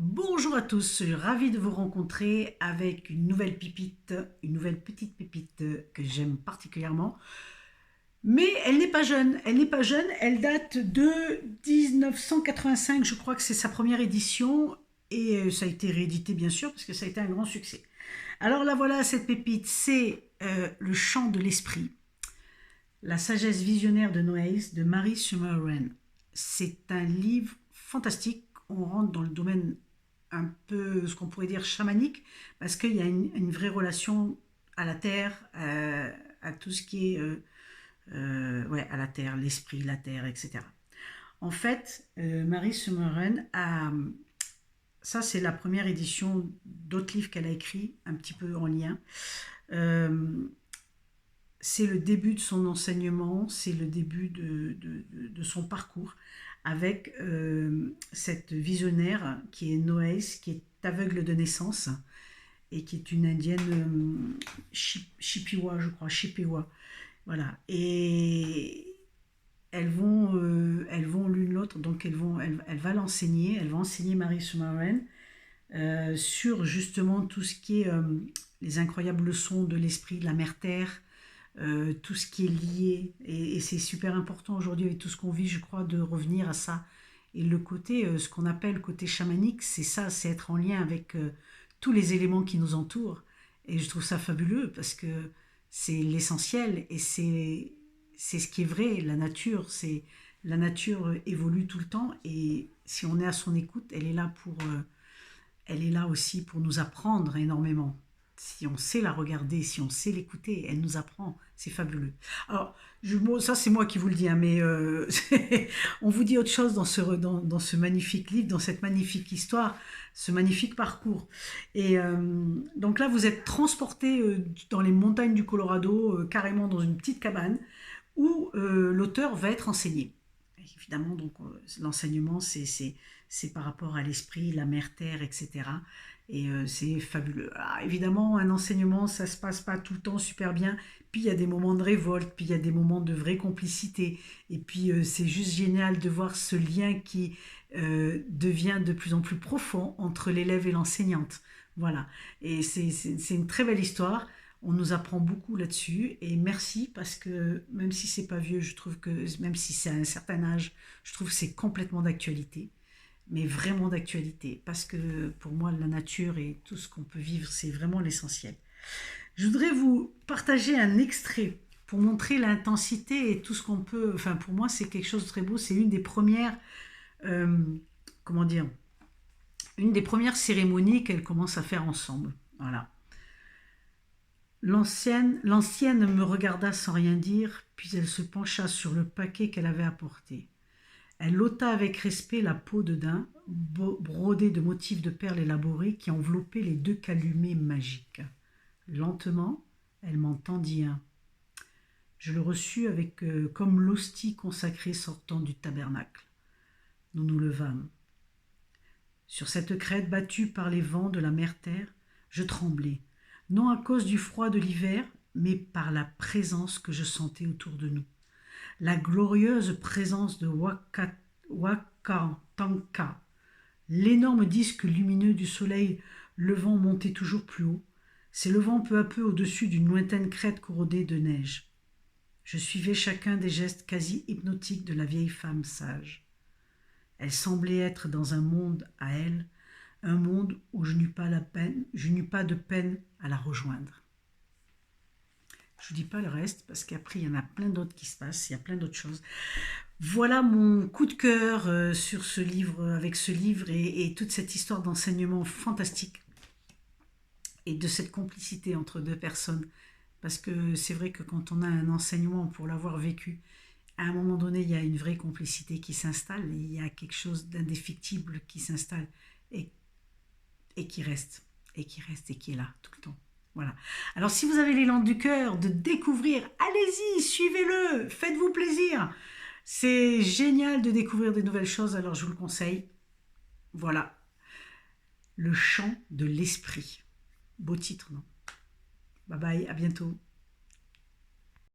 Bonjour à tous, je suis ravie de vous rencontrer avec une nouvelle pépite, une nouvelle petite pépite que j'aime particulièrement. Mais elle n'est pas jeune, elle date de 1985, je crois que c'est sa première édition et ça a été réédité bien sûr parce que ça a été un grand succès. Alors là voilà, cette pépite, c'est Le chant de l'esprit, la sagesse visionnaire de Noailles de Mary Summer Wren. C'est un livre fantastique. On rentre dans le domaine un peu ce qu'on pourrait dire chamanique, parce qu'il y a une vraie relation à la terre, à tout ce qui est ouais, à la terre, l'esprit, la terre, etc. En fait, Marie Summerren a. Ça, c'est la première édition d'autres livres qu'elle a écrit, un petit peu en lien. Euh, c'est le début de son enseignement, c'est le début de son parcours avec cette visionnaire qui est Noace, qui est aveugle de naissance et qui est une indienne Chippewa, je crois, Chippewa. Voilà. Et elles vont l'une l'autre, donc elle va l'enseigner, elle va enseigner Marie Summerren sur justement tout ce qui est les incroyables leçons de l'esprit, de la mère terre, tout ce qui est lié. Et c'est super important aujourd'hui avec tout ce qu'on vit, je crois, de revenir à ça. Et le côté, ce qu'on appelle le côté chamanique, c'est ça, c'est être en lien avec tous les éléments qui nous entourent. Et je trouve ça fabuleux parce que c'est l'essentiel et c'est ce qui est vrai. La nature évolue tout le temps et si on est à son écoute, elle est là aussi pour nous apprendre énormément. Si on sait la regarder, si on sait l'écouter, elle nous apprend. C'est fabuleux. Alors, ça c'est moi qui vous le dis, hein, mais on vous dit autre chose dans ce magnifique livre, dans cette magnifique histoire, ce magnifique parcours. Et donc là, vous êtes transporté dans les montagnes du Colorado, carrément dans une petite cabane, où l'auteur va être enseigné. Évidemment, donc l'enseignement, c'est par rapport à l'esprit, la mère terre, etc. Et c'est fabuleux. Alors, évidemment, un enseignement, ça se passe pas tout le temps super bien. Puis il y a des moments de révolte, puis il y a des moments de vraie complicité. Et puis c'est juste génial de voir ce lien qui devient de plus en plus profond entre l'élève et l'enseignante. Voilà. Et c'est une très belle histoire. On nous apprend beaucoup là-dessus et merci parce que même si c'est pas vieux, je trouve que même si c'est à un certain âge, je trouve que c'est complètement d'actualité, mais vraiment d'actualité parce que pour moi la nature et tout ce qu'on peut vivre, c'est vraiment l'essentiel. Je voudrais vous partager un extrait pour montrer l'intensité et tout ce qu'on peut. Enfin, pour moi, c'est quelque chose de très beau. C'est une des premières, euh, comment dire, une des premières cérémonies qu'elles commencent à faire ensemble. Voilà. L'ancienne me regarda sans rien dire, puis elle se pencha sur le paquet qu'elle avait apporté. Elle ôta avec respect la peau de daim, brodée de motifs de perles élaborés qui enveloppaient les deux calumets magiques. Lentement, elle m'en tendit un. Je le reçus avec comme l'hostie consacrée sortant du tabernacle. Nous nous levâmes. Sur cette crête battue par les vents de la mer terre, je tremblais, non à cause du froid de l'hiver, mais par la présence que je sentais autour de nous. La glorieuse présence de Wakantanka, l'énorme disque lumineux du soleil levant montait toujours plus haut, s'élevant peu à peu au-dessus d'une lointaine crête corrodée de neige. Je suivais chacun des gestes quasi hypnotiques de la vieille femme sage. Elle semblait être dans un monde à elle, un monde où je n'eus pas de peine à la rejoindre. Je ne vous dis pas le reste parce qu'après il y en a plein d'autres qui se passent, il y a plein d'autres choses. Voilà mon coup de cœur sur ce livre, avec ce livre et toute cette histoire d'enseignement fantastique et de cette complicité entre deux personnes. Parce que c'est vrai que quand on a un enseignement pour l'avoir vécu, à un moment donné, il y a une vraie complicité qui s'installe, et il y a quelque chose d'indéfectible qui s'installe et, et qui reste, et qui reste, et qui est là tout le temps. Voilà. Alors si vous avez l'élan du cœur de découvrir, allez-y, suivez-le, faites-vous plaisir. C'est génial de découvrir des nouvelles choses, alors je vous le conseille. Voilà. Le chant de l'esprit. Beau titre, non? Bye bye, à bientôt.